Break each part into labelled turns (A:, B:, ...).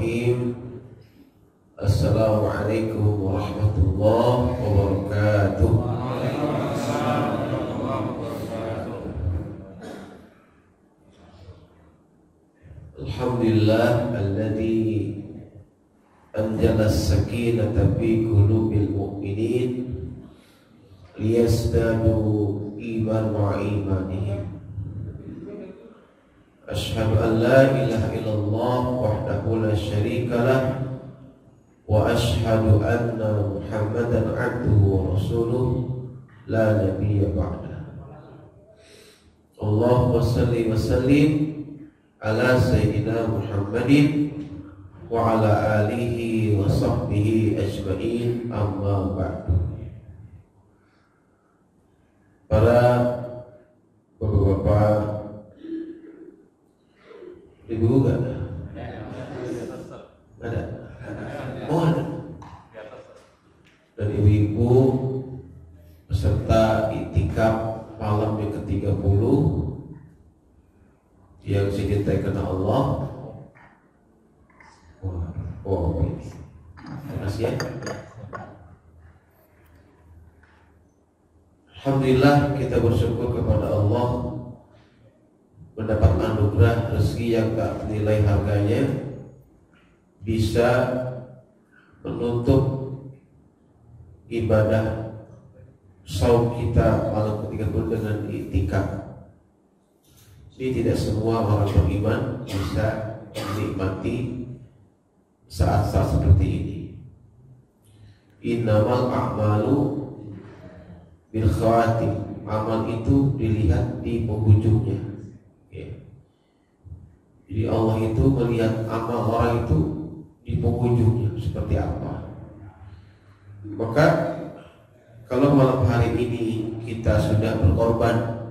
A: Bismillahirrahmanirrahim. Assalamualaikum warahmatullahi wabarakatuh. Alhamdulillah alladzi anzala as-sakinata fi qulubil mu'minin liyazdadu iman wa imanihim. Asyhadu an la ilaha illallah wahdahu la syarika lah wa asyhadu anna Muhammadan abduhu wa rasuluh la nabiyya ba'da. Allahumma salli wa sallim ala sayyidina Muhammadin wa ala alihi wa sahbihi ajma'in, amma ba'du. Para bapak-bapak, ibu gak ada? Ada? Oh ada. Dan ibu-ibu peserta iktikaf malam yang ke-30 yang dicintai karena Allah. Terima kasih ya. Alhamdulillah, kita bersyukur kepada Allah mendapat anugerah rezeki yang tak nilai harganya, bisa menutup ibadah saum kita malam ke-30 dengan iktikaf. Ini tidak semua orang beriman bisa menikmati saat-saat seperti ini. Innamal a'malu bil khawatim. Amal itu dilihat di penghujungnya. Jadi Allah itu melihat amal orang itu di penghujungnya seperti apa. Maka kalau malam hari ini kita sudah berkorban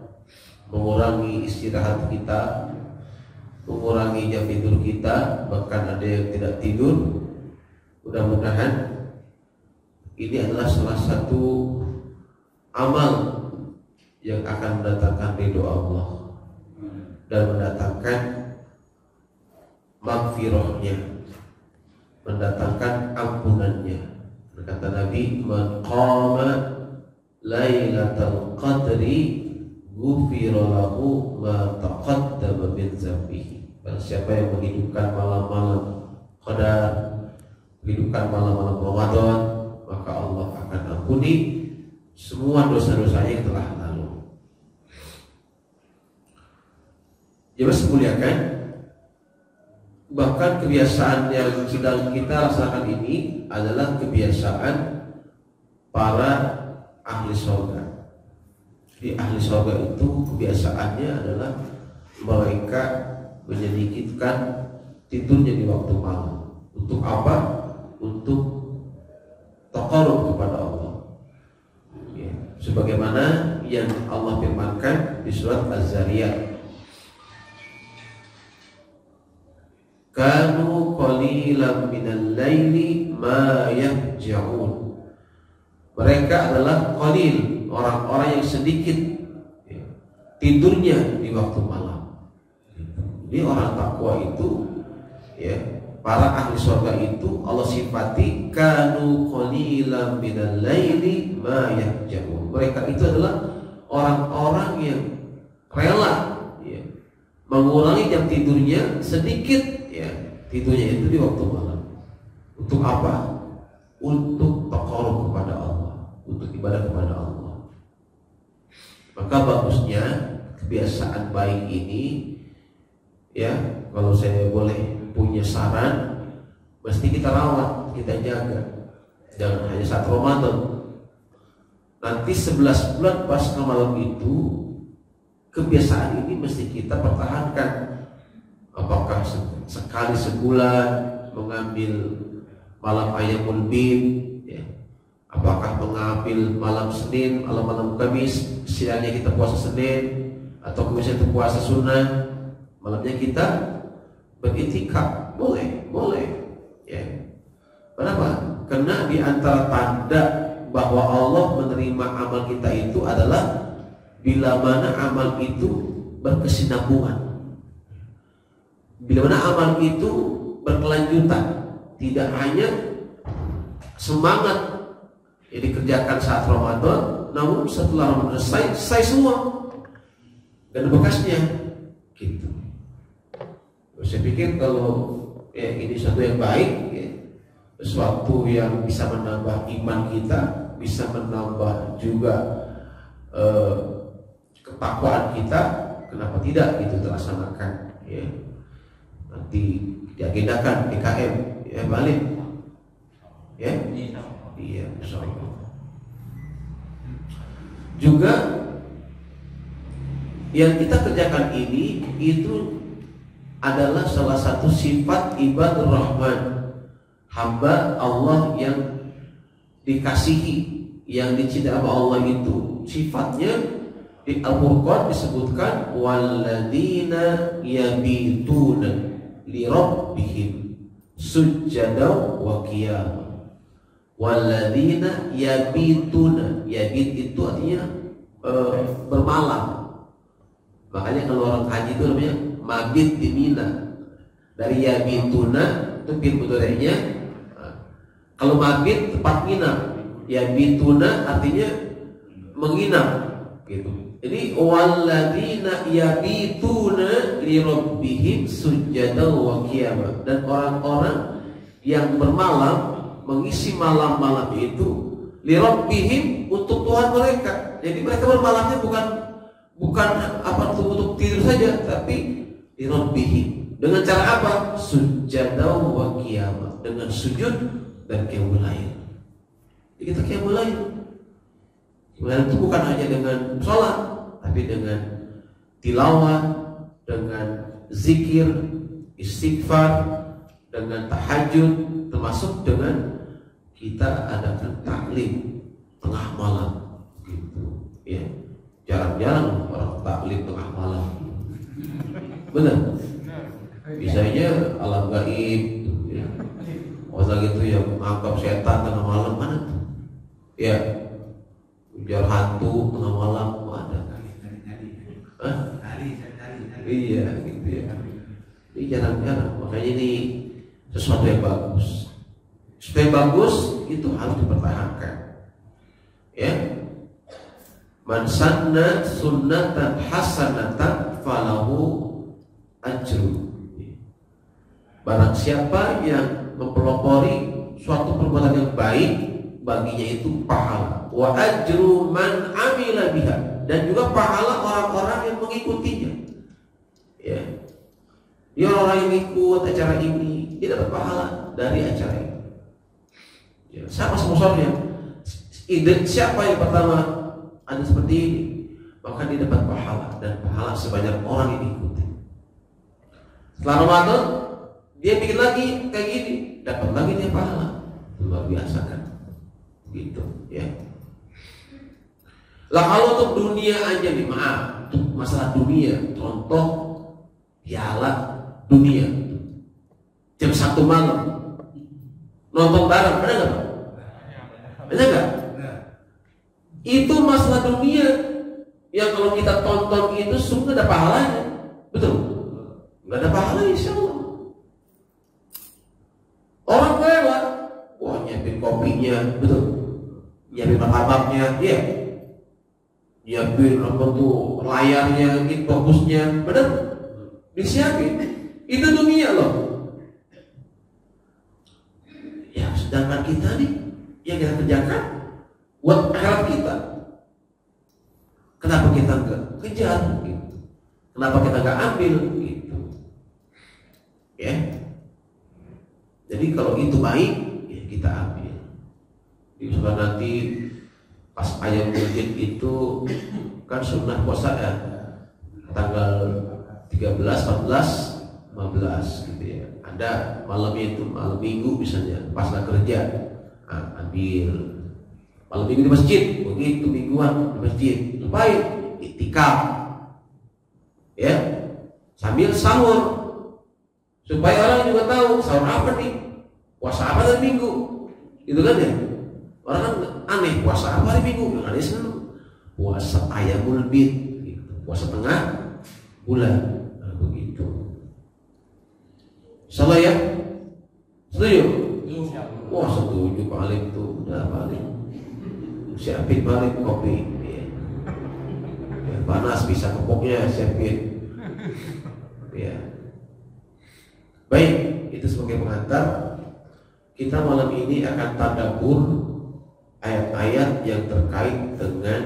A: mengurangi istirahat kita, mengurangi jam tidur kita, bahkan ada yang tidak tidur, mudah-mudahan ini adalah salah satu amal yang akan mendatangkan ridho Allah dan mendatangkan maghfirahnya, mendatangkan ampunannya. Kata Nabi, man qama lailatal qadri ghufira lahu ma taqaddama min dzambihi. Siapa yang menghidupkan malam-malam Qadar, menghidupkan malam-malam Ramadan, maka Allah akan ampuni semua dosa-dosanya yang telah lalu. Jemaah semuliakan, bahkan kebiasaan yang sedang kita rasakan ini adalah kebiasaan para ahli surga. Di ahli surga itu kebiasaannya adalah mereka menyedikitkan tidurnya di waktu malam. Untuk apa? Untuk taqarrub kepada Allah. Ya, sebagaimana yang Allah firmankan di surat Az-Zariyat, kanu qalilan minal laili ma yahja'un. Mereka adalah qalil, orang-orang yang sedikit ya, tidurnya di waktu malam. Jadi orang takwa itu ya, para ahli surga itu Allah sifati kanu qalilan minal laili ma yahja'un. Mereka itu adalah orang-orang yang rela ya, mengurangi jam tidurnya sedikit. Ya, tidurnya itu di waktu malam. Untuk apa? Untuk taqarrub kepada Allah, untuk ibadah kepada Allah. Maka bagusnya kebiasaan baik ini, ya, kalau saya boleh punya saran, mesti kita rawat, kita jaga. Jangan hanya saat Ramadan. Nanti 11 bulan pasca malam itu, kebiasaan ini mesti kita pertahankan. Apakah sekali sebulan mengambil malam Ayyamul Bid ya. Apakah mengambil malam Senin, malam Kamis, siangnya kita puasa Senin, atau kemudian itu puasa sunnah, malamnya kita beriktikaf. Boleh ya. Kenapa? Karena di antara tanda bahwa Allah menerima amal kita itu adalah bila mana amal itu berkesinambungan. Bila mana amal itu berkelanjutan berkelanjutan, tidak hanya semangat yang dikerjakan saat Ramadan, namun setelah Ramadan selesai semua dan bekasnya gitu. Saya pikir kalau ini sesuatu yang baik, sesuatu yang bisa menambah iman kita, bisa menambah juga ketakwaan kita, kenapa tidak itu terlaksanakan ya. Nanti diagendakan PKM ya, balik ya. Iya, insyaallah. Juga yang kita kerjakan ini itu adalah salah satu sifat ibadur rahman, hamba Allah yang dikasihi, yang dicintai sama Allah itu. Sifatnya di Al-Furqan disebutkan walladzina yabituna li rabbihim sujjadan wa qiyama. Walladzina yabituna, yabit itu artinya bermalam. Makanya kalau orang haji itu namanya mabit di Mina. Dari yabituna itu fi'il mudhari'nya. Kalau mabit tempat nginap, yabituna artinya menginap gitu. Jadi walladzina yabituna li rabbihim sujjadan wa qiyama, dan orang-orang yang bermalam mengisi malam-malam itu li rabbihim untuk Tuhan mereka. Jadi mereka bermalamnya bukan apa untuk tidur saja, tapi li rabbihim. Dengan cara apa? Sujjadan wa qiyama, dengan sujud dan qiyamul lail. Jadi kita qiyamul lail. Qiyamul itu bukan hanya dengan sholat, tapi dengan tilawah, dengan zikir, istighfar, dengan tahajud, termasuk dengan kita adakan taklim tengah malam gitu ya. Jarang-jarang orang taklim tengah malam. Benar? Bisanya alam gaib ya. Orang gitu yang menganggap setan tengah malam, mana tuh? Ya, ujar hantu tengah malam ada. Hah? Iya gitu ya. Ini jarang-jarang. Makanya ini sesuatu yang bagus. Sesuatu yang bagus itu harus dipertahankan. Ya. Man sanna sunnatan hasanatan falahu ajru. Barang siapa yang mempelopori suatu perbuatan yang baik, baginya itu pahala. Wa ajru man amila biha, dan juga pahala orang-orang yang mengikutinya. Ya. Dia orang yang ikut acara ini, dia dapat pahala dari acara ini. Ya, siapa sponsornya? Siapa yang pertama ada seperti ini, maka dia dapat pahala, dan pahala sebanyak orang yang ikuti. Setelah Ramadan dia bikin lagi kayak gini, dapat lagi dia pahala. Luar biasa kan? Gitu ya. Lah kalau untuk dunia aja nih, maaf, untuk masalah dunia, contoh piala dunia jam 1 malam nonton bareng, ada nggak? Ada nggak? Itu masalah dunia yang kalau kita tonton itu sungguh ada pahalanya, betul? Nggak ada pahala insya Allah. Orang lewat, wah nyiapin kopinya, betul? Nyiapin martabaknya, iya. Nyiapin apa tuh layarnya, gitu, fokusnya, benar? Disiapin. Itu dunia loh. Ya sedangkan kita nih yang kita kerjakan buat akhirat kita. Kenapa kita nggak kejar gitu? Kenapa kita nggak ambil gitu? Ya. Jadi kalau itu baik, ya kita ambil. Jadi nanti pas ayam Maulid itu kan sunnah puasa ya, tanggal 13, 14, 15 gitu ya. Ada malamnya itu malam minggu misalnya, pas nggak kerja, ambil malam minggu di masjid, begitu mingguan di masjid, ngapain? Iktikaf, ya, sambil sahur, supaya orang juga tahu sahur apa nih, puasa apa hari minggu, gitu kan ya. Orang kan aneh, puasa apa hari minggu? Yang aneh selalu puasa ayamul bid, gitu. Puasa tengah bulan, begitu. Insyaallah ya. setuju paling tuh udah paling siapin paling kopi ya. Ya, panas bisa kepoknya siapin ya. Baik, itu sebagai pengantar. Kita malam ini akan tadabbur ayat-ayat yang terkait dengan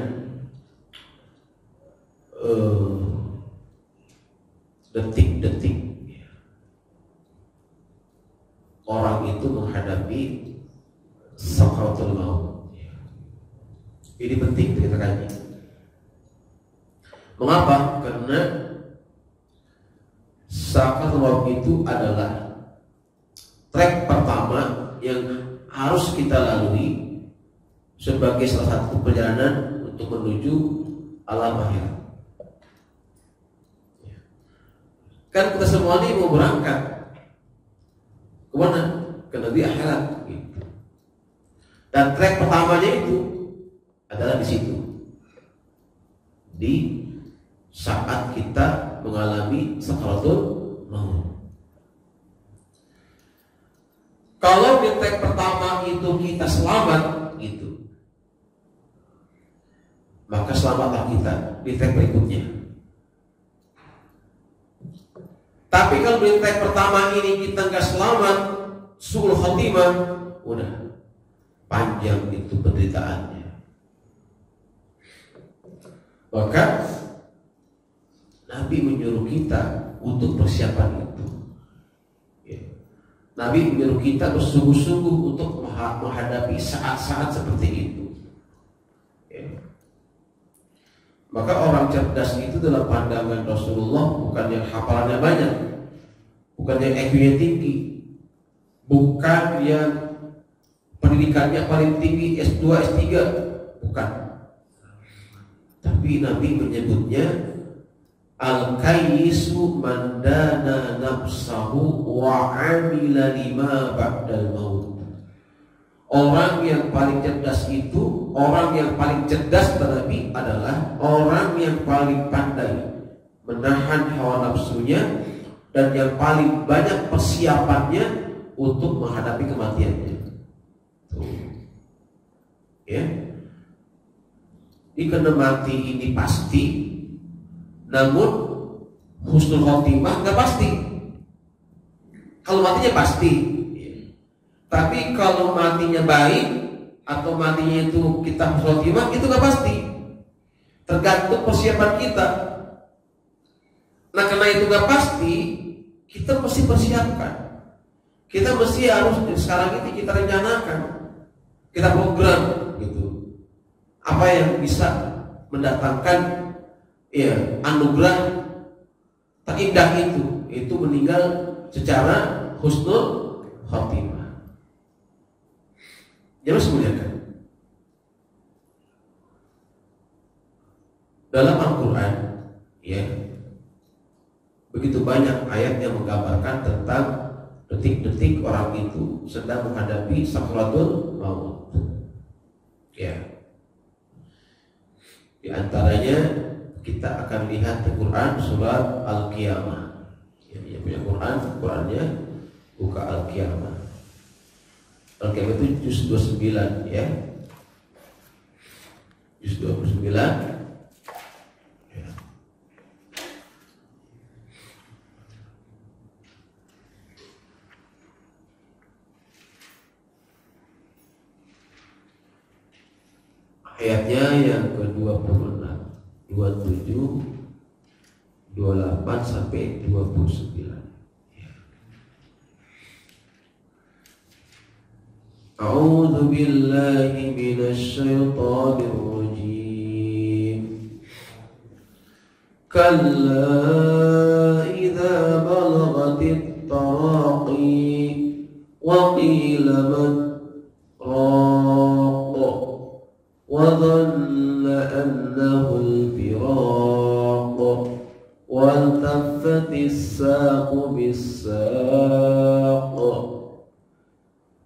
A: detik-detik orang itu menghadapi sakaratul maut. Ini penting kita kaji. Mengapa? Karena sakaratul maut itu adalah trek pertama yang harus kita lalui sebagai salah satu perjalanan untuk menuju alam akhirat. Kan kita semua ini mau berangkat kemana? Ke negeri akhirat gitu. Dan trek pertamanya itu adalah di situ, di saat kita mengalami sakaratul maut. Kalau di trek pertama itu kita selamat gitu, maka selamatlah kita di trek berikutnya. Tapi kalau di trek pertama ini kita nggak selamat, suul khotimah, udah panjang itu penderitaannya. Maka Nabi menyuruh kita untuk persiapan itu. Nabi menyuruh kita bersungguh-sungguh untuk menghadapi saat-saat seperti itu. Maka orang cerdas itu dalam pandangan Rasulullah bukan yang hafalannya banyak, bukan yang IQ-nya tinggi, bukan yang pendidikannya paling tinggi S2, S3, bukan. Tapi Nabi menyebutnya al-kayyisu man dana nafsahu wa 'amila lima ba'dal maut. Orang yang paling cerdas itu, orang yang paling cerdas Nabi adalah orang yang paling pandai menahan hawa nafsunya dan yang paling banyak persiapannya untuk menghadapi kematiannya. Tuh. Ya. Karena mati ini pasti, namun husnul khotimah nggak pasti. Kalau matinya pasti, tapi kalau matinya baik atau matinya itu kita husnul khotimah itu nggak pasti. Tergantung persiapan kita. Nah karena itu nggak pasti, kita mesti persiapkan. Kita mesti harus sekarang ini kita rencanakan, kita program gitu. Apa yang bisa mendatangkan ya anugerah terindah itu meninggal secara husnul khotimah. Jangan semuanya. Dalam Al-Quran ya begitu banyak ayat yang menggambarkan tentang detik-detik orang itu sedang menghadapi sakaratul maut. Ya. Di antaranya kita akan lihat di Quran surat Al-Qiyamah. Yang punya Qurannya buka Al-Qiyamah. Al-Qiyamah itu juz 29 ya. Juz 29. Ya. Ayatnya yang ke-26, 27, 28 sampai 29. A'udzu billahi minasy syaithanir rajim. Kalla idza balaghatit taraqi wa qila man وظن أنه الفراق والتفت الساق بالساق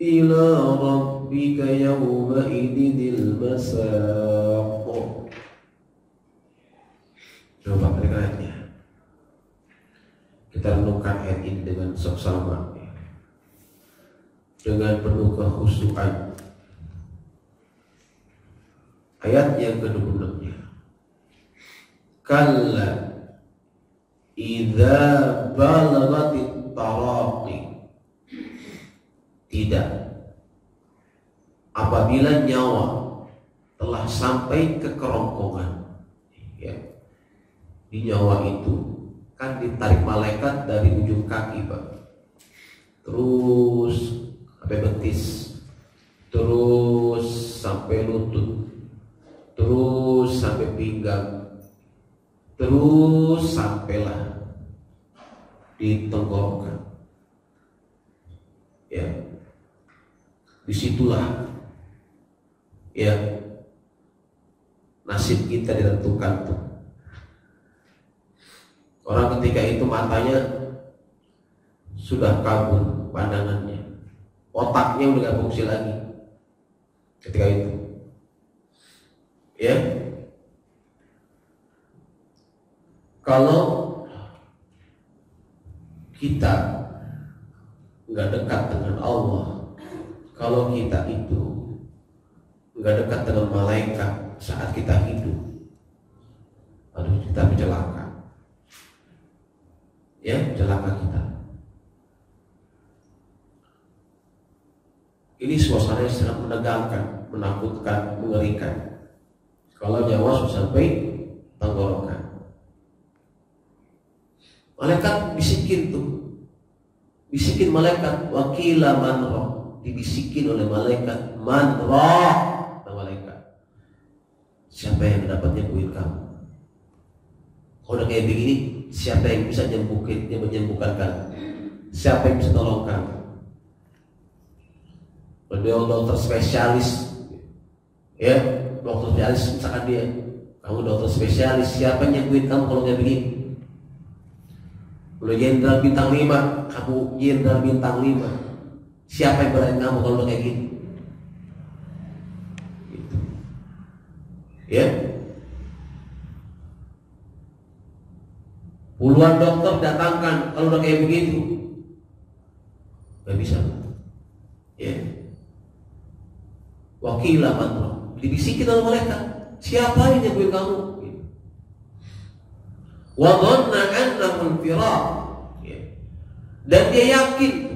A: إلى ربك يومئذ المساق. Coba perhatikan ayatnya. Kita renungkan ayat ini dengan seksama. dengan penuh kekhusyuan. Ayat yang ke-26-nya. Kalla idza balagatit taraqi. Tidak, apabila nyawa telah sampai ke kerongkongan, ya, di nyawa itu kan ditarik malaikat dari ujung kaki, Pak, terus sampai betis, terus sampai lutut, terus sampai pinggang, terus sampailah di tenggorokan. Ya, disitulah ya nasib kita ditentukan tuh. Orang ketika itu matanya sudah kabur pandangannya, otaknya udah gak fungsi lagi ketika itu. Ya, kalau kita nggak dekat dengan Allah, kalau kita itu nggak dekat dengan malaikat saat kita hidup, aduh, kita celaka. Ya, celaka kita. Ini suasana yang sangat menegangkan, menakutkan, mengerikan. Kalau nyawa sudah sampai tenggorokan, malaikat bisikin tuh, bisikin malaikat, wakila man roh, dibisikin oleh malaikat, man roh, malaikat, siapa yang dapat nyembuhin kamu? Kalau udah kayak begini, siapa yang bisa menyembuhkan kamu? Siapa yang bisa tolong kamu? Beliau dokter spesialis, ya, dokter spesialis, misalkan dia, kamu dokter spesialis, siapa yang nyembuhin kamu kalau kayak begini? Udah jenderal bintang 5, kamu jenderal bintang 5, siapa yang belain kamu kalau udah kayak gini? Gitu. Ya, puluhan dokter datangkan kalau udah kayak begitu, gak bisa. Ya, wakilah mantra, dibisikin oleh malaikat, siapa yang nyembuhin kamu? Wa dhanna annahu al-firaq. Dan dia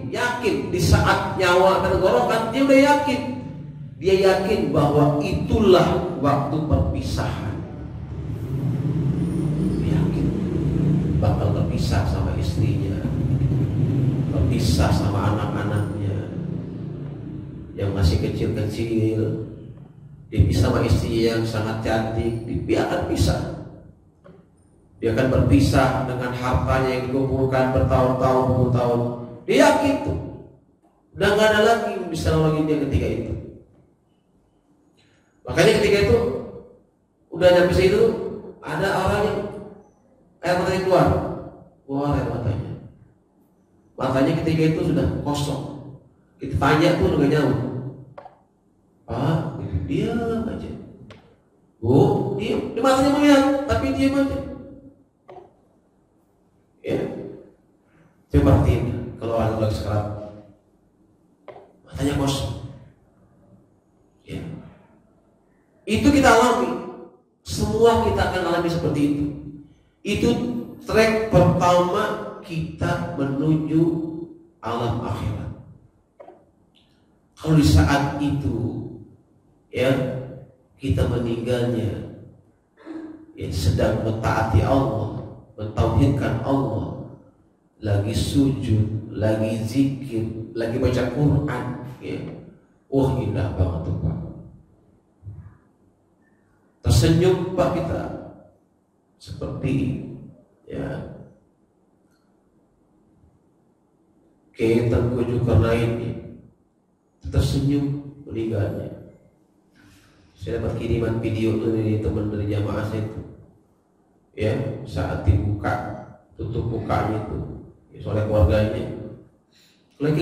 A: yakin di saat nyawa tenggorokan, dia udah yakin. Dia yakin bahwa itulah waktu perpisahan. Dia yakin bakal terpisah sama istrinya, terpisah sama anak-anaknya yang masih kecil-kecil, dipisah sama istri yang sangat cantik, dia akan pisah. Dia akan berpisah dengan hartanya yang dikumpulkan bertahun-tahun. Dia yakin tuh, udah gak ada lagi yang bisa nolongin dia ketika itu. Makanya ketika itu udah nyampe situ, ada orang yang air matanya keluar air matanya. Matanya ketika itu sudah kosong. Kita tanya pun gak nyaut. Pak, diam aja. Bu, diam. Di matanya melihat, tapi diam aja. Ya, coba perhatiin kalau ada lagi sekarang matanya kosong. Ya, itu kita alami. Semua kita akan alami seperti itu. Itu trek pertama kita menuju alam akhirat. Kalau di saat itu, ya, kita meninggalnya, ya, sedang mentaati Allah, mentauhidkan Allah, lagi sujud, lagi zikir, lagi baca Quran, ya. Indah banget tuh, Pak. Tersenyum Pak kita seperti, ya, kayak Tengku Zulkarnain, tersenyum meninggalnya. Saya dapat kiriman video dari teman dari jamaah saya itu, ya, saat dibuka, tutup mukanya itu, ya, oleh keluarganya, lagi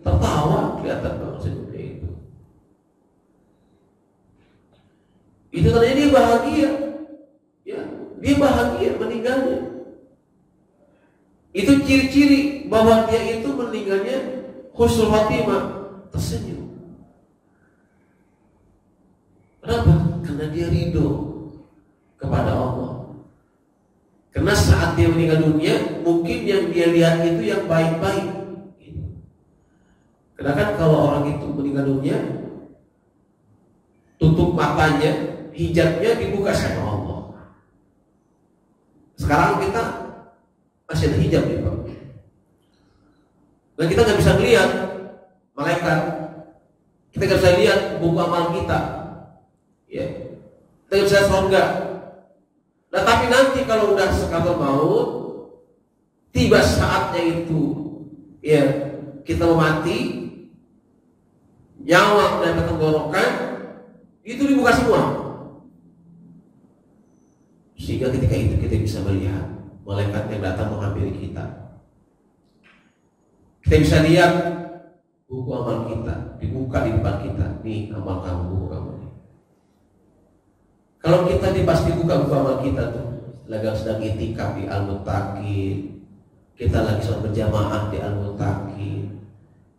A: tertawa, kelihatan banget senyumnya itu. Itu tandanya dia bahagia, ya, dia bahagia meninggalnya. Itu ciri-ciri bahwa dia itu meninggalnya husnul khatimah, tersenyum. Kenapa? Karena dia ridho kepada Allah. Karena saat dia meninggal dunia, mungkin yang dia lihat itu yang baik-baik. Karena kan kalau orang itu meninggal dunia, tutup matanya, hijabnya dibuka sama Allah. Sekarang kita masih ada hijab nih Pak. Dan kita nggak bisa melihat malaikat, kita nggak bisa lihat buku amal kita, ya. Kita nggak bisa surga. Nah tapi nanti kalau udah sekalian maut, tiba saatnya itu, ya kita mau mati, nyawa dan tenggorokan itu dibuka semua. Sehingga ketika itu kita bisa melihat malaikat yang datang menghampiri kita. Kita bisa lihat buku amal kita dibuka di depan kita. Nih amal kamu, buku kamu nih. Kalau kita dibuka buku amal kita tuh, lagi sedang itikaf di Al-Muttaqin, kita lagi sholat berjamaah di Al-Muttaqin,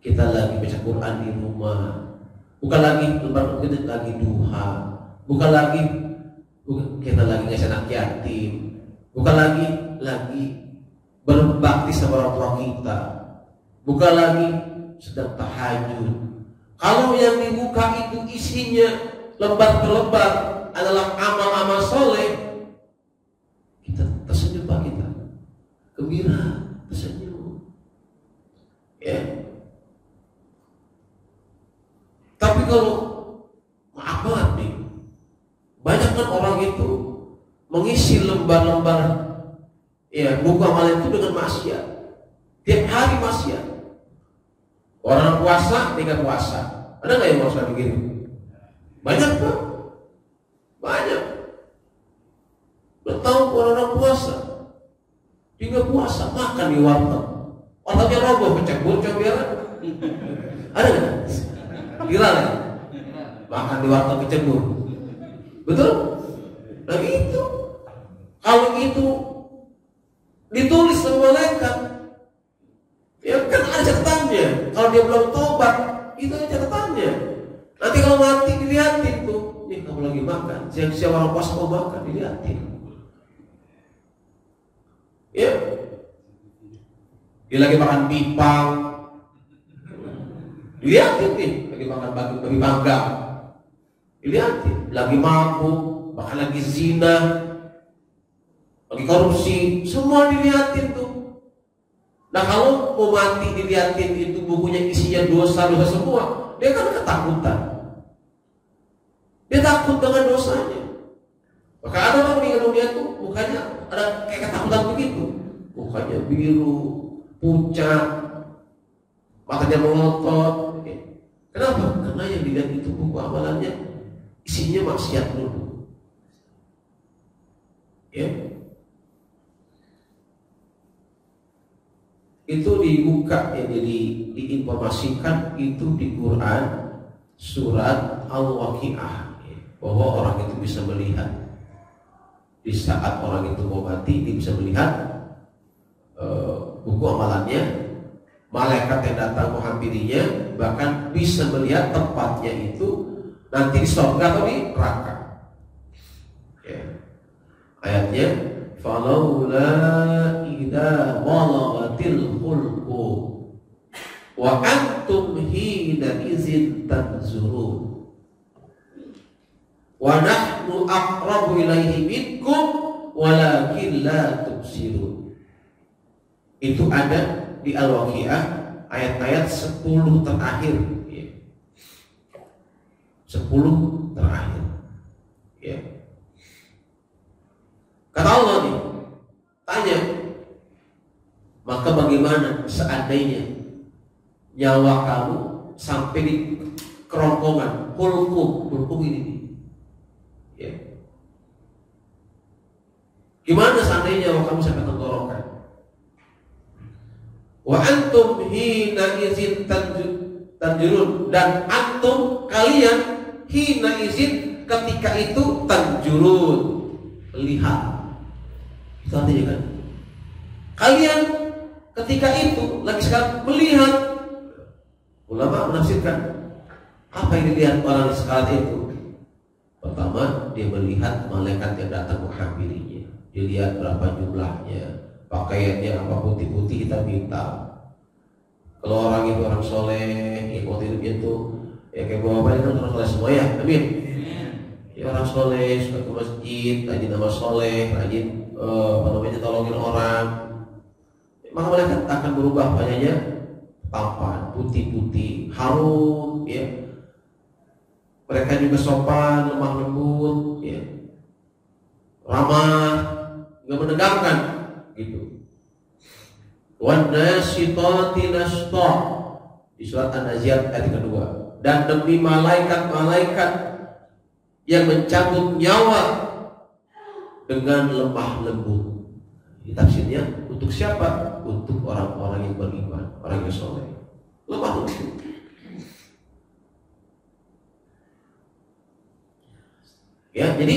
A: kita lagi baca Quran di rumah, bukan lagi lembar kita lagi duha, bukan lagi kita lagi ngasih anak yatim, bukan lagi berbakti sama orang tua kita, bukan lagi sedang tahajud. Kalau yang dibuka itu isinya lembar per lembar adalah amal-amal soleh, kita tersenyum Pak, kita gembira, tersenyum, ya. Tapi kalau maaf banget nih, banyak kan orang itu mengisi lembar-lembar ya buku amal itu dengan maksiat. Tiap hari maksiat. Orang puasa tidak puasa. Ada nggak yang puasa begini? Banyak Pak. Banyak. Tahu orang puasa, tinggal puasa makan di warteg. Wartegnya roboh, pecebur, comberan. Ada nggak? Kira lah. Makan di warteg kecebur. Betul? Nah itu, kalau itu ditulis sama malaikat, ya kan ada catatannya. Kalau dia belum tobat, itu ada catatannya. Nanti kalau mati dilihatin tuh, nih kamu lagi makan. Siapa orang puasa mau makan, dilihatin. Ya, dia lagi makan pipang, dilihatin nih, lagi makan babi panggang. Dilihatin, lagi mabuk, bahkan lagi zina, lagi korupsi, semua dilihatin tuh. Nah kalau mau mati dilihatin itu bukunya isinya dosa-dosa semua, dia kan ketakutan. Dia takut dengan dosanya. Maka ada orang meninggal dunia tuh mukanya ada kayak ketakutan begitu, mukanya biru, pucat, matanya melotot. Kenapa? Karena yang dilihat itu buku amalannya isinya maksiat dulu, ya. Itu dibuka ya, jadi diinformasikan itu di Quran surat Al-Waqi'ah, ya, bahwa orang itu bisa melihat di saat orang itu mau mati, dia bisa melihat buku amalannya, malaikat yang datang menghampirinya, bahkan bisa melihat tempatnya itu nanti di surga atau di neraka. Ya. Ayatnya, "Falaula idza walaghatil khulqu wa antum hina idzin tanzurun wa nahnu aqrabu ilaihi minkum walakin la tubsirun." Itu ada di Al-Waqi'ah ayat-ayat 10 terakhir, ya. 10 terakhir, ya. Kata Allah nih, tanya, maka bagaimana seandainya nyawa kamu sampai di kerongkongan hulkum ini nih, ya. Gimana seandainya nyawa kamu sampai tenggorokan? Wa antum hina izin tanjurun, dan antum kalian hina izin ketika itu tanjurun, lihat. Itu artinya kan kalian ketika itu lagi sekarang melihat Ulama menafsirkan apa yang dilihat orang di sekarat itu. Pertama, dia melihat malaikat yang datang menghampirinya. Dia lihat berapa jumlahnya, pakaiannya apa, putih-putih, hitam-hitam. Kalau orang itu orang soleh, ya kalau hidupnya itu ya kayak bapak itu orang soleh semua ya, amin. Ya orang soleh, suka ke masjid, rajin nama soleh, rajin tolongin orang. Maka malaikat akan berubah wajahnya tampan, putih-putih, harum, ya. Mereka juga sopan, lemah lembut, ya. Ramah, nggak menegangkan, gitu. Wan nasitati nashta di surat An-Nazi'at ayat kedua. Dan demi malaikat-malaikat yang mencabut nyawa dengan lemah lembut. Ini tafsirnya untuk siapa? Untuk orang-orang yang beriman, orang yang soleh. Lemah lembut. Ya, jadi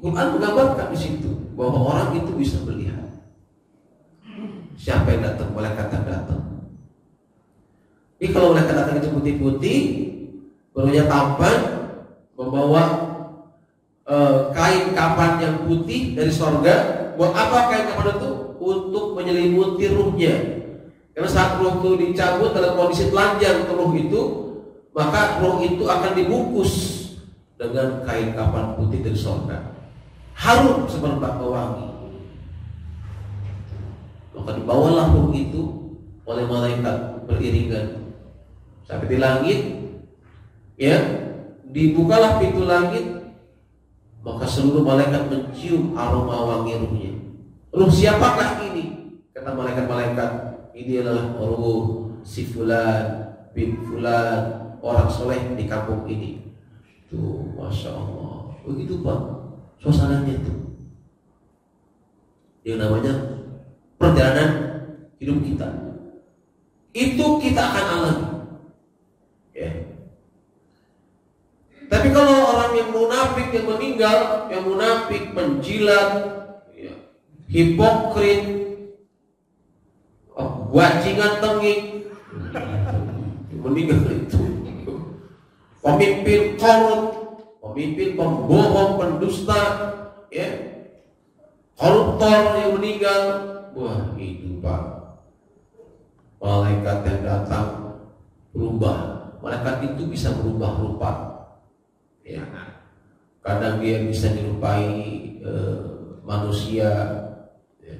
A: Quran menggambarkan di situ bahwa orang itu bisa melihat siapa yang datang, malaikat yang datang. Jadi kalau malaikat datang itu putih-putih, barunya tampan, membawa kain kapan yang putih dari sorga. Buat apa kain kapan itu? Untuk menyelimuti ruhnya. Karena saat ruh itu dicabut dalam kondisi telanjang ruh itu, maka ruh itu akan dibungkus dengan kain kapan putih dari sorga, harum semerbak wangi. Maka dibawalah ruh itu oleh malaikat beriringan sampai di langit, ya, dibukalah pintu langit, maka seluruh malaikat mencium aroma wangi ruhnya. Ruh siapakah ini? Kata malaikat-malaikat, ini adalah ruh si fulan bin fulan, orang soleh di kampung ini. Tuh, masya Allah, begitu Pak suasananya itu. Yang namanya perjalanan hidup kita. Itu kita akan alami. Ya. Tapi kalau orang yang munafik yang meninggal, yang munafik, penjilat, ya, hipokrit, bajingan tengik, meninggal itu. Pemimpin korup, pemimpin pembohong, pendusta, ya, koruptor yang meninggal. Wah, itu Pak, malaikat yang datang berubah. Malaikat itu bisa berubah rupa, ya. Kadang dia bisa menyerupai manusia, ya.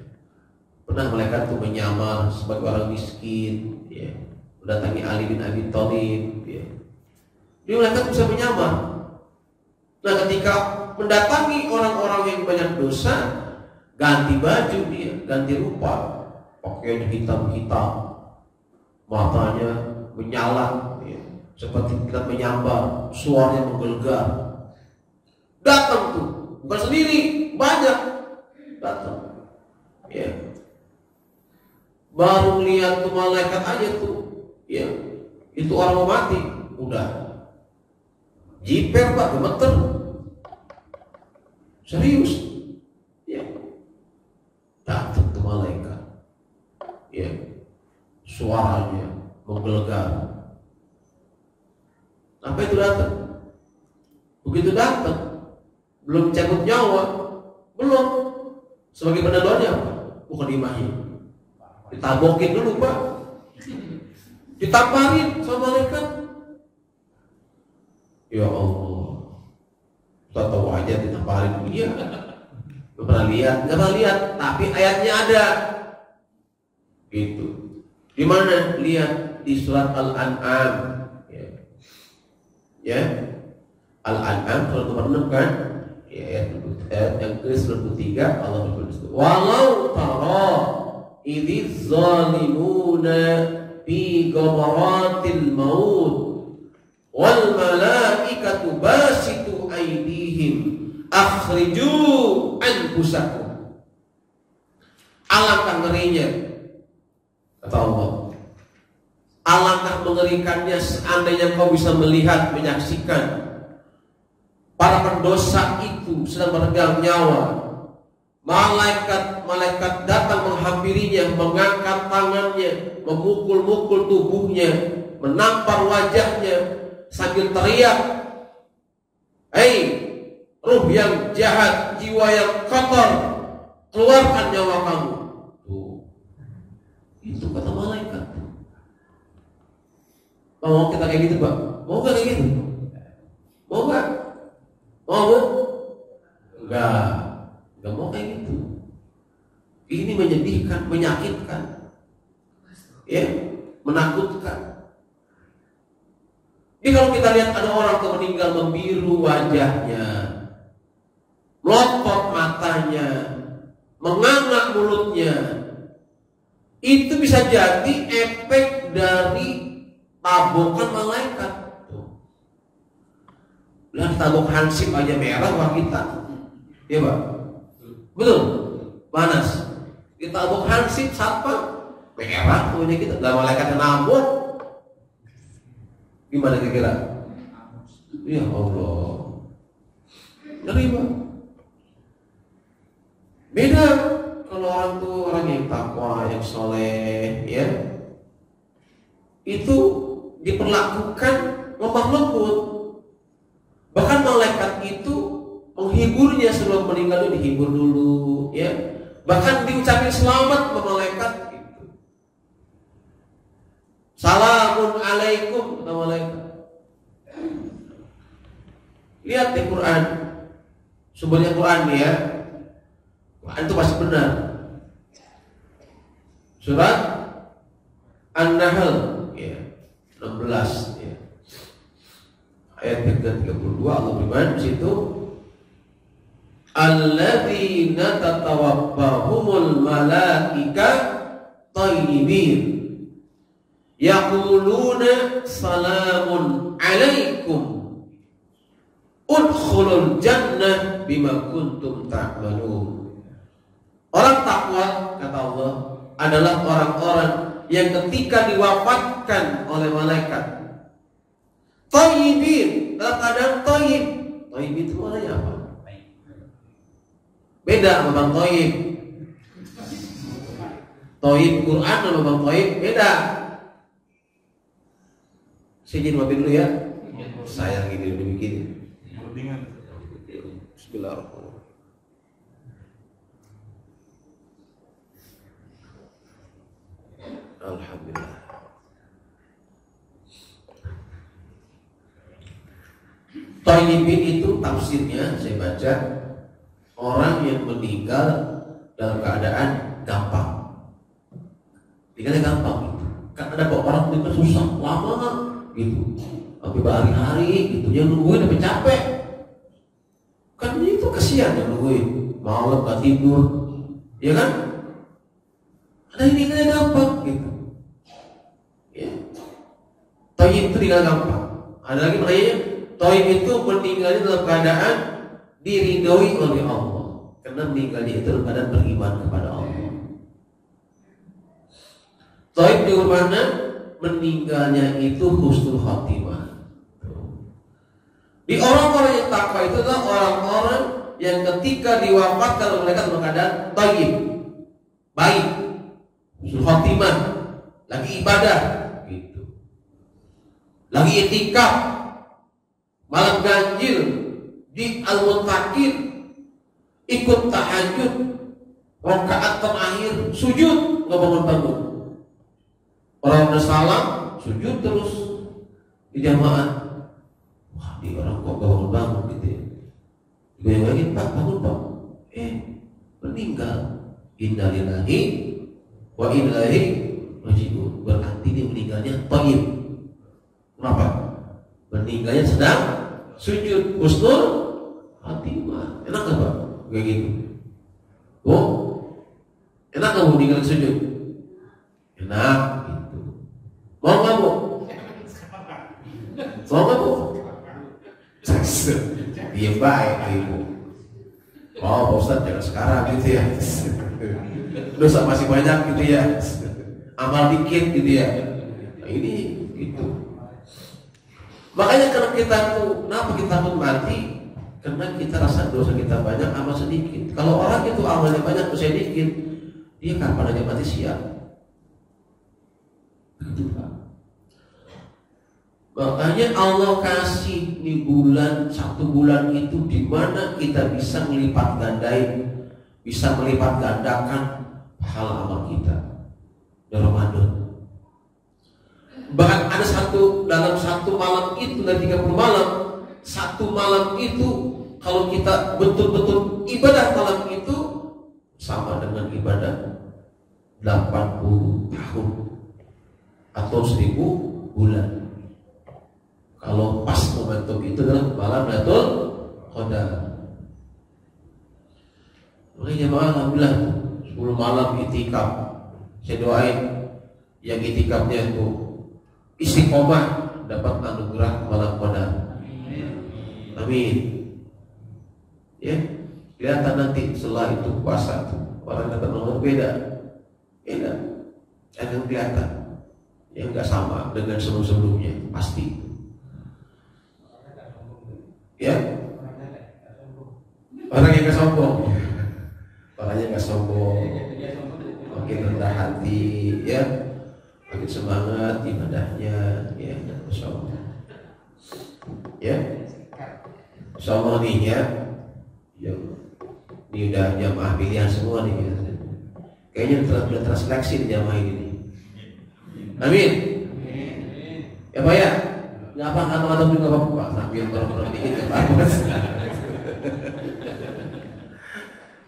A: Pernah malaikat itu menyamar sebagai orang miskin, ya, mendatangi Ali bin Abi Thalib, ya. Dia malaikat bisa menyamar. Nah, ketika mendatangi orang-orang yang banyak dosa, ganti baju dia, ganti rupa, pakaian hitam-hitam, matanya menyala, ya, seperti kita menyambar, suaranya menggelegar. Datang tuh, bukan sendiri, banyak datang. Ya. Baru lihat tuh malaikat aja tuh, ya, itu orang mau mati, udah jiper Pak, gemeter, serius, ya. Datang tuh malaikat, ya, suaranya menggelegar. Apa itu datang? Begitu datang, belum cabut nyawa, belum. Sebagai pendoanya apa? Bukan imahnya, ditabokin dulu Pak, ditamparin sama malaikat. Ya Allah, kita tahu aja ditamparin dia. Gak pernah lihat, tapi ayatnya ada. Gitu. Di mana? Lihat di surat Al-An'am. Ya. Al-An'am surat nomor 6 kan? Ya, ayat yang ke-93 Allah berfirman, "Walau tara idz zalimuna fi ghamaratil maut wal malaikatu basitu aydihim akhriju anfusakum." Alangkah ngerinya, kata Allah, alangkah mengerikannya seandainya kau bisa melihat, menyaksikan para pendosa itu sedang meregang nyawa. Malaikat datang menghampirinya, mengangkat tangannya, memukul-mukul tubuhnya, menampar wajahnya sambil teriak, "Hei, ruh yang jahat, jiwa yang kotor, keluarkan nyawa kamu." Tuh. Itu kata malaikat. Mau kita kayak gitu, Pak? Mau gak kayak gitu? Mau gak? Mau? Enggak mau kayak gitu. Ini menyedihkan, menyakitkan, ya, menakutkan. Jadi kalau kita lihat ada orang yang meninggal membiru wajahnya, melotot matanya, menganga mulutnya, itu bisa jadi efek dari tabokan malaikat. Lihat tabok hansip aja merah wah kita, ya Pak, betul, panas. Ditabok hansip satpam merah tuhnya kita, dan malaikatnya nabok, gimana kira-kira? Ya Allah, ngeri Pak. Beda kalau orang tuh orang yang takwa, yang soleh, ya, itu diperlakukan lemah lembut. Bahkan malaikat itu menghiburnya sebelum meninggal, itu dihibur dulu, ya. Bahkan diucapin selamat ke malaikat gitu. Salamun alaikum kata malaikat. Lihat di Quran, sumbernya Quran nih ya. Quran itu pasti benar. Surat An-Nahl ya, 16 ya. Ayat 32 Allah berfirman di situ, alladzina tatawaffahumul malaika thayyibin yaquluna salamun alaikum udkhulul jannah bima kuntum ta'malun. Orang takwa kata Allah adalah orang-orang yang ketika diwafatkan oleh malaikat thayyibin, dalam keadaan thayyib. Thayyib itu maknanya apa? Beda sama Bang Thayyib. Thayyib Quran sama Bang Thayyib beda. Saya izin mampir dulu ya. Saya gini udah bikin. Bismillahirrahmanirrahim. Alhamdulillah. Thayyibin itu tafsirnya saya baca, orang yang meninggal dalam keadaan gampang. Meninggalnya gampang gitu. Kan ada kok orang meninggal susah, lama gitu, sampai berhari-hari gitu, yang nungguin sampai capek. Kan itu kasihan yang nungguin, malam gak tidur, ya kan? Ada yang meninggalnya gampang gitu. Ya. Thayyib itu meninggal gampang. Ada lagi maknanya, thayyib itu meninggalnya dalam keadaan diridhoi oleh Allah, karena meninggalnya itu dalam keadaan beriman kepada Allah. Thayyib di mana meninggalnya itu husnul khotimah. Di orang-orang yang takwa itu adalah orang-orang yang ketika diwafatkan mereka dalam keadaan thayyib, baik, husnul khotimah, lagi ibadah gitu, lagi i'tikaf, malam ganjil di al-muttaqin, ikut tahajud, rakaat terakhir sujud nggak bangun-bangun. Orang udah salam sujud terus di jamaah. Wah, di orang kok gak bangun-bangun gitu ya. Bayangin, Pak, bangun Pak. Meninggal. Inna lillahi wa inna ilaihi raji'un. Berarti dia meninggalnya thayyib. Kenapa? Meninggalnya sedang sujud, husnul khotimah. Enak gak Pak? Kayak gitu. Oh, enak gak meninggal sujud? Enak gitu. Mau gak Bu? Mau gak Bu? Dia baik Ibu. Oh Pak Ustadz jangan sekarang gitu ya. Dosa masih banyak gitu ya. Amal dikit gitu ya. Nah, ini gitu. Makanya kalau kita tuh, kenapa kita takut mati? Karena kita rasa dosa kita banyak, amal sedikit. Kalau orang itu amalnya banyak, dosa sedikit, dia kapan aja mati siap. Gitu Pak. Makanya Allah kasih di bulan, 1 bulan itu di mana kita bisa melipat gandain, bisa melipat gandakan pahala amal kita di Ramadan. Bahkan ada dalam satu malam itu dari 30 malam, 1 malam itu kalau kita betul-betul ibadah malam itu sama dengan ibadah 80 tahun atau 1000 bulan. Kalau pas momentum itu adalah malam Lailatul Qadar. Makanya jemaah alhamdulillah 10 malam itikaf. Saya doain yang itikafnya itu istiqomah dapat anugerah malam Qadar. Amin. Ya, kelihatan nanti setelah itu puasa tuh orang dapat nomor beda. Akan kelihatan. Yang nggak sama dengan sebelum-sebelumnya pasti. Ya, orang yang gak sombong, orangnya gak sombong, makin rendah hati, ya, makin semangat ibadahnya, ya, sombong, ya, sombong nih ya, ini udah jamaah pilihan semua nih, kayaknya sudah terseleksi di jamaah ini. Amin. Ya Pak ya. Nggak apa atau juga apa-apa sambil berperang dikit ya Pak.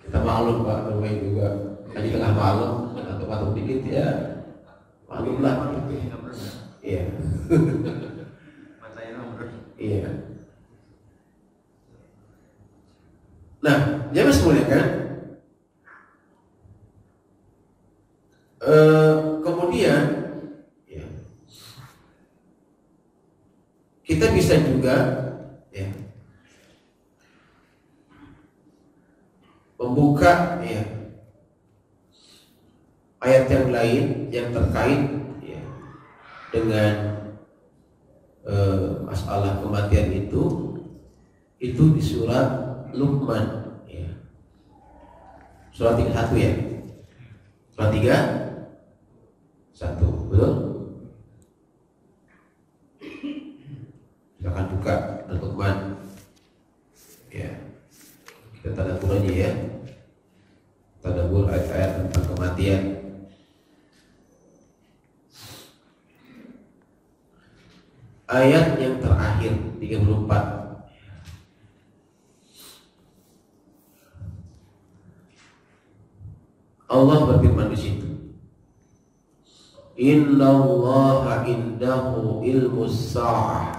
A: Kita maklum Pak, namanya juga di tengah malam atau dikit ya maklum lah. Iya. Iya. Nah, jangan semuanya kan. Kemudian kita bisa juga ya, membuka ya, ayat yang lain yang terkait ya, dengan masalah kematian itu di surat Luqman ya. Surat 31 ya. Surat 31, betul? Silakan buka Al-Luqman. Ya. Kita tadabbur aja ya. Tadabbur ayat-ayat tentang kematian. Ayat yang terakhir 34. Allah berfirman di situ. Innallaha indahu ilmus sa'ah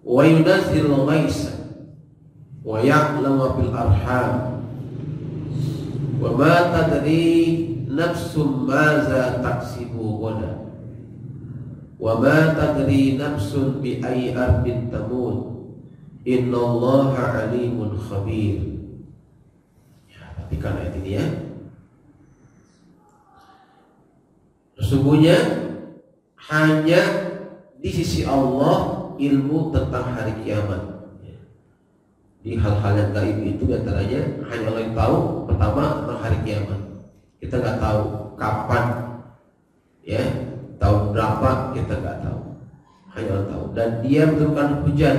A: wa yunazzilul ghaitsa wa ya'lamu fil arham wa ma tadri nafsum maza taksibu ghadan wa ma tadri nafsun bi ayyi ardin tamut innallaha alimun khabir. Ya, perhatikan ayat ini ya. Sesungguhnya hanya di sisi Allah ilmu tentang hari kiamat. Di hal-hal yang gaib itu antaranya hanya Allah yang tahu. Pertama tentang hari kiamat. Kita nggak tahu kapan, ya, tahun berapa kita nggak tahu. Hanya Allah tahu. Dan Dia menurunkan hujan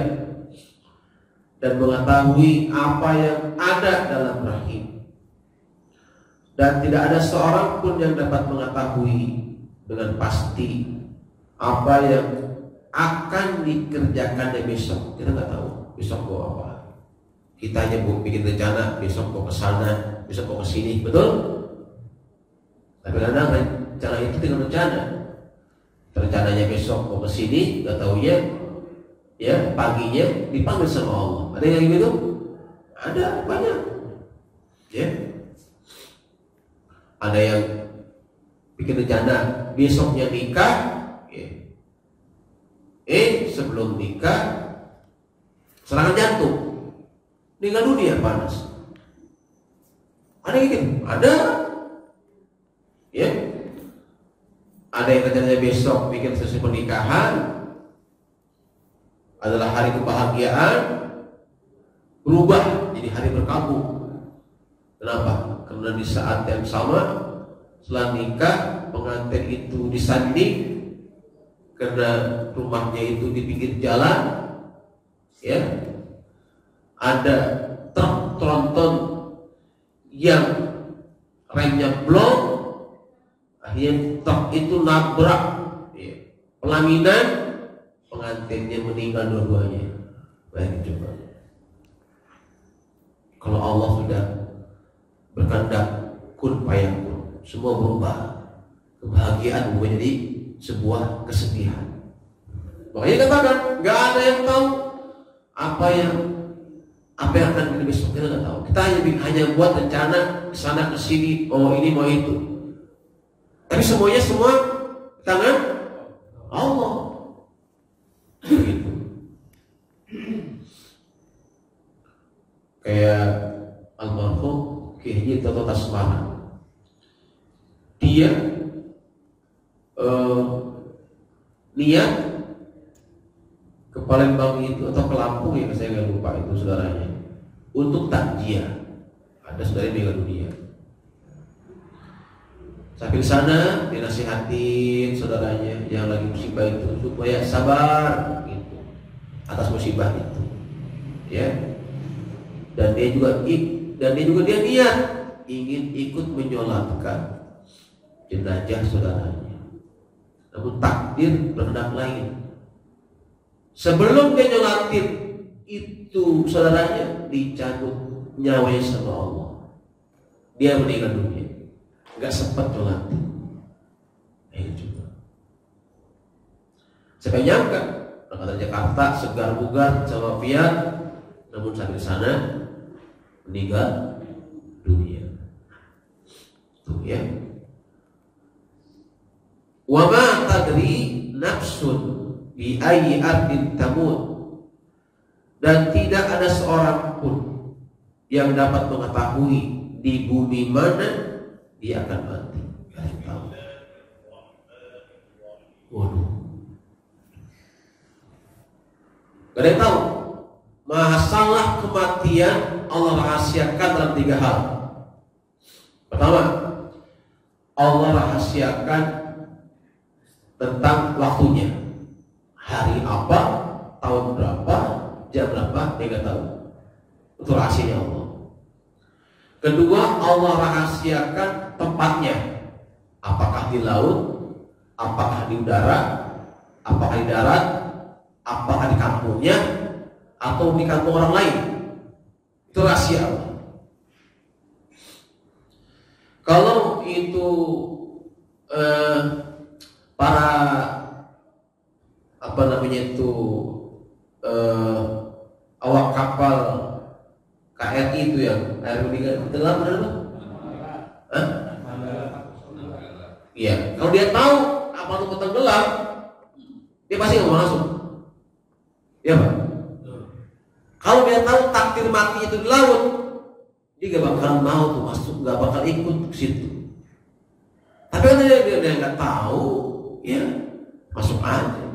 A: dan mengetahui apa yang ada dalam rahim. Dan tidak ada seorang pun yang dapat mengetahui dengan pasti apa yang akan dikerjakan besok. Kita nggak tahu besok mau apa. Kita hanya bikin rencana besok mau ke sana, besok mau ke sini, betul? Tapi kadang rencana itu dengan rencana. Rencananya besok mau ke sini, nggak taunya ya paginya dipanggil sama Allah. Ada yang gitu? Ada banyak. Ya. Ada yang bikin rencana besoknya nikah, ya. Sebelum nikah serangan jantung, meninggal dunia panas. Ada yang gitu? Ada. Ya. Ada yang rencananya besok bikin sesi pernikahan adalah hari kebahagiaan, berubah jadi hari berkabung. Kenapa? Karena di saat yang sama setelah nikah pengantin itu disanding karena rumahnya itu di pinggir jalan, ya, ada truk tronton yang remnya blong, akhirnya truk itu nabrak, ya, pelaminan, pengantinnya meninggal dua-duanya. Bayangin coba. Kalau Allah sudah berkehendak kun fayakun, semua berubah. Kebahagiaan menjadi sebuah kesedihan. Makanya katakan, nggak ada yang tahu apa yang akan terjadi besok, kita nggak tahu. Kita hanya buat rencana kesana kesini, oh ini mau itu. Tapi semuanya semua tangan Allah. Begitu. Kayak almarhum Ki Haji Toto Tasmana, dia niat ke Palembang itu atau ke Lampung ya, saya nggak lupa itu saudaranya, untuk takziah. Ada saudara meninggal dunia. Sampai sana dinasihatin saudaranya yang lagi musibah itu supaya sabar gitu atas musibah itu, ya. Dan dia juga dia niat ingin ikut menyolatkan jenazah saudaranya. Namun takdir berkehendak lain. Sebelum dia nyolatin itu saudaranya, dicabut nyawanya sama Allah. Dia meninggal dunia, nggak sempat nyolatin. Ayo coba. Saya nyangka berangkat dari Jakarta segar bugar sama Fiat, namun sampai sana meninggal dunia. Tuh ya. Wa ma tadri nafsun bi ayyi ardin tamut, dan tidak ada seorang pun yang dapat mengetahui di bumi mana dia akan mati. Gak ada yang tahu. Waduh. Gak ada yang tahu. Masalah kematian Allah rahasiakan dalam 3 hal. Pertama, Allah rahasiakan tentang waktunya. Hari apa, tahun berapa, jam berapa, dia nggak tahu. Itu rahasianya Allah. Kedua, Allah rahasiakan tempatnya. Apakah di laut, apakah di udara, apakah di darat, apakah di kampungnya, atau di kampung orang lain. Itu rahasia Allah. Kalau itu para awak kapal KRI itu yang air tenggelam, iya. Kalau dia tahu apa itu tenggelam, dia pasti nggak mau masuk. Iya Pak. Kalau dia tahu takdir mati itu di laut, dia gak bakal mau tuh masuk, gak bakal ikut ke situ. Tapi kalau dia nggak tahu, ya masuk aja.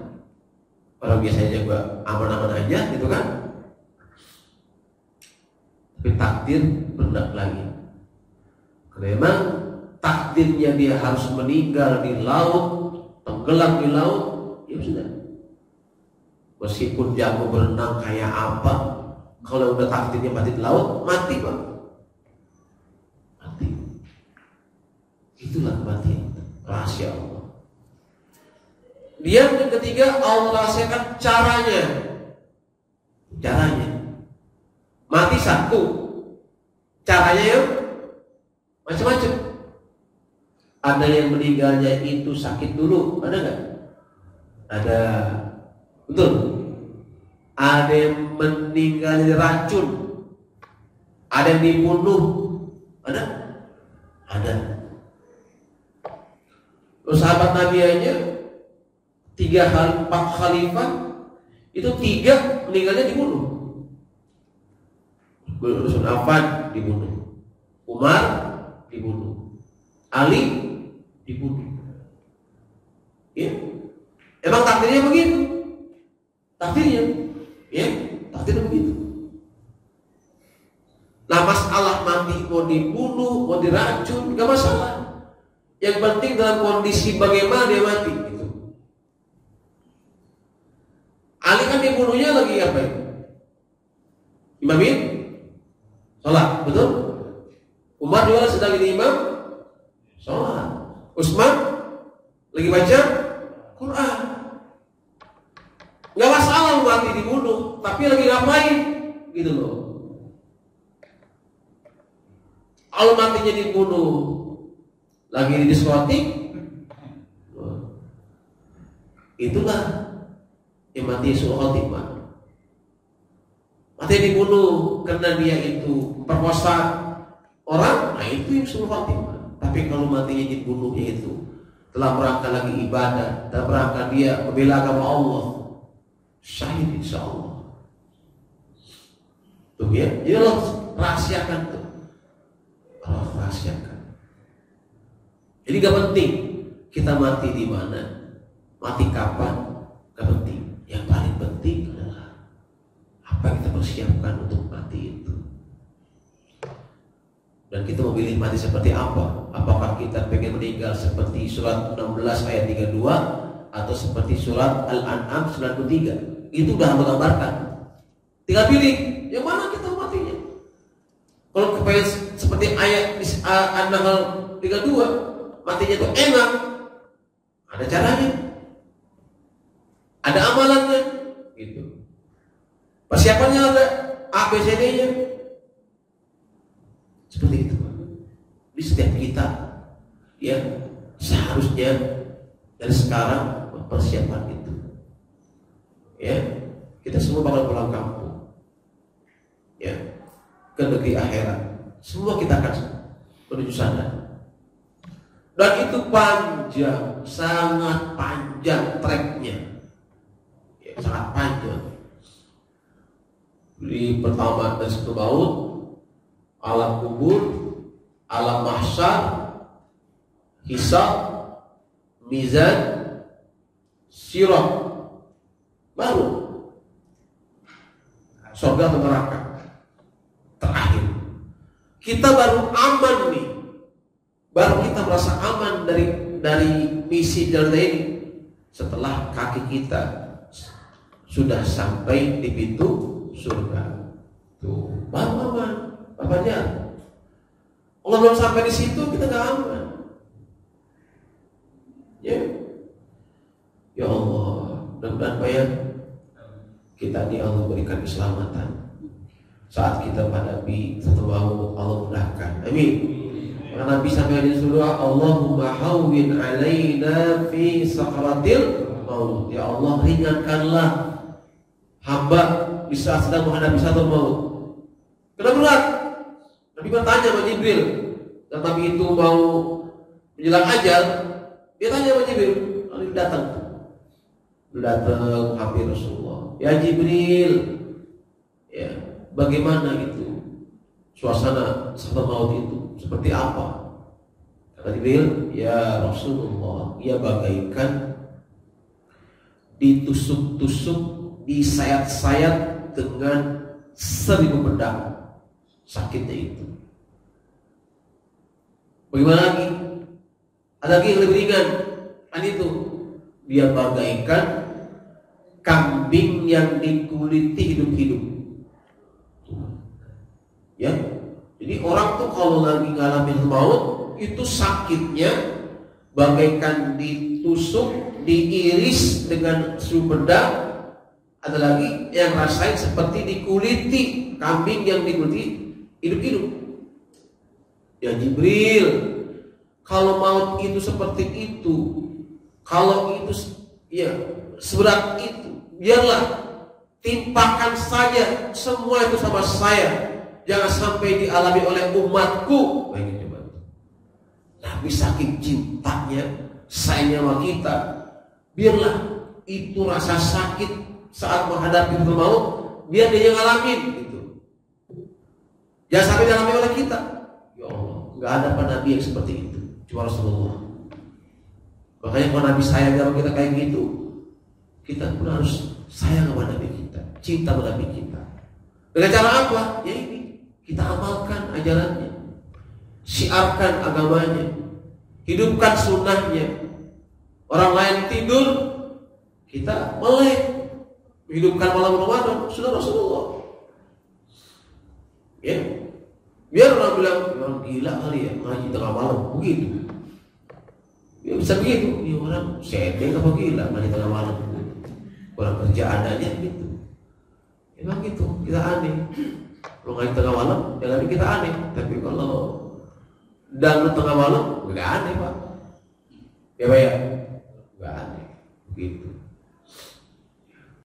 A: Orang biasanya juga aman-aman aja, gitu kan? Tapi takdir berkehendak lagi. Karena memang takdirnya dia harus meninggal di laut, tenggelam di laut, ya sudah. Meskipun jago berenang kayak apa, kalau udah takdirnya mati di laut, mati Bang. Mati. Itulah kematian, rahasia Allah. Yang ketiga, Allah rahasiakan caranya. Caranya. Mati satu, caranya yang macam-macam. Ada yang meninggalnya itu sakit dulu, ada nggak? Ada. Betul. Ada yang meninggal dari racun, ada yang dibunuh, ada. Terus sahabat Nabi aja 4 khalifah itu 3 meninggalnya dibunuh. Utsman Affan dibunuh, Umar dibunuh, Ali dibunuh. Ya, emang takdirnya begitu. Takdirnya begitu. Nah, masalah mati mau dibunuh, mau diracun, gak masalah. Yang penting dalam kondisi bagaimana dia mati gitu. dibunuhnya lagi apa itu? Imamin sholat, betul? Umar juga sedang jadi imam sholat. Utsman lagi baca Quran. Nggak masalah mati dibunuh, tapi lagi ngapain? Gitu loh. Kalau matinya dibunuh lagi di diskotik, itulah yang mati su'ul khotimah. Mati dibunuh karena dia itu memperkosa orang, nah itu yang su'ul khotimah. Tapi kalau matinya dibunuhnya itu telah merangkak lagi ibadah, dan merangkak dia membela agama Allah, syahid insya Allah. Tuh ya, jadi Allah rahasiakan tuh. Allah rahasiakan. Jadi gak penting kita mati di mana, mati kapan, gak penting. Yang paling penting adalah apa yang kita persiapkan untuk mati itu. Dan kita memilih mati seperti apa? Apakah kita pengen meninggal seperti surat 16 ayat 32 atau seperti surat Al-An'am 93? Itu udah menggambarkan. Tinggal pilih yang mana kita matinya. Kalau kepengen seperti ayat An-Nahl 32, matinya itu enak, ada caranya, ada amalannya, gitu. Persiapannya ada ABCD-nya. Seperti itu. Di setiap kita, ya seharusnya dari sekarang persiapan itu. Ya, kita semua bakal pulang kampung. Ya, ke negeri akhirat. Semua kita akan menuju sana. Dan itu panjang, sangat panjang treknya. Ya, sangat panjang. Di pertama dan sebelum maut, alam kubur, alam mahsyar, hisab, mizan, sirat, baru surga atau neraka. Terakhir kita baru aman nih, baru kita merasa aman dari misi jalan ini setelah kaki kita sudah sampai di pintu surga. Tuh baru aman. Bapaknya Allah belum sampai di situ, kita nggak aman. Ya Allah, mudah-mudahan Pak ya, kita ini Allah berikan keselamatan saat kita menghadapi satu maut. Allah mudahkan, amin. Maka Nabi sampai di surah, Allahumma hawwin alaina fi sakratil maut. Ya Allah, ringankanlah hamba di saat sedang menghadapi satu maut. Kenapa berat? Nabi bertanya sama Jibril, dan Nabi itu mau menjelang ajal, dia tanya sama Jibril, lalu datang hampir Rasulullah. Ya Jibril, ya bagaimana itu suasana saat maut itu seperti apa? Kata Jibril, ya Rasulullah, ia bagaikan ditusuk-tusuk, disayat-sayat dengan 1000 pedang. Sakitnya itu. Bagaimana lagi? Ada lagi yang lebih ringan. Kan itu, dia bagaikan kambing yang dikuliti hidup-hidup. Ya, jadi orang tuh kalau lagi ngalamin maut itu sakitnya bagaikan ditusuk, diiris dengan pedang. Ada lagi yang rasain seperti dikuliti, kambing yang dikuliti hidup-hidup. Ya Jibril, kalau maut itu seperti itu, kalau itu ya seberat itu, biarlah timpakan saja semua itu sama saya. Jangan sampai dialami oleh umatku. Bayangin coba. Nabi saking cintanya, sayangnya sama kita, biarlah itu rasa sakit saat menghadapi maut, biar dia yang ngalamin gitu. Jangan sampai dialami oleh kita. Ya Allah, nggak ada pada Nabi yang seperti itu, cuma Rasulullah. Makanya kalau Nabi sayang sama kita kayak gitu, kita pun harus sayang kepada Nabi kita, cinta kepada Nabi kita. Dengan cara apa? Ya ini, kita amalkan ajarannya, syiarkan agamanya, hidupkan sunnahnya. Orang lain tidur, kita melek. menghidupkan malam Ramadan sudah Rasulullah. Ya, biar orang bilang orang gila kali ya ngaji tengah malam begitu. Ya bisa begitu. Ya orang sedeng apa gila ngaji tengah malam. Orang kerjaan aja gitu. Emang gitu kita aneh. Kalau ngaji tengah malam, jangan kita aneh. Tapi kalau dangdut tengah malam, nggak aneh pak. Ya pak ya, nggak aneh. Begitu.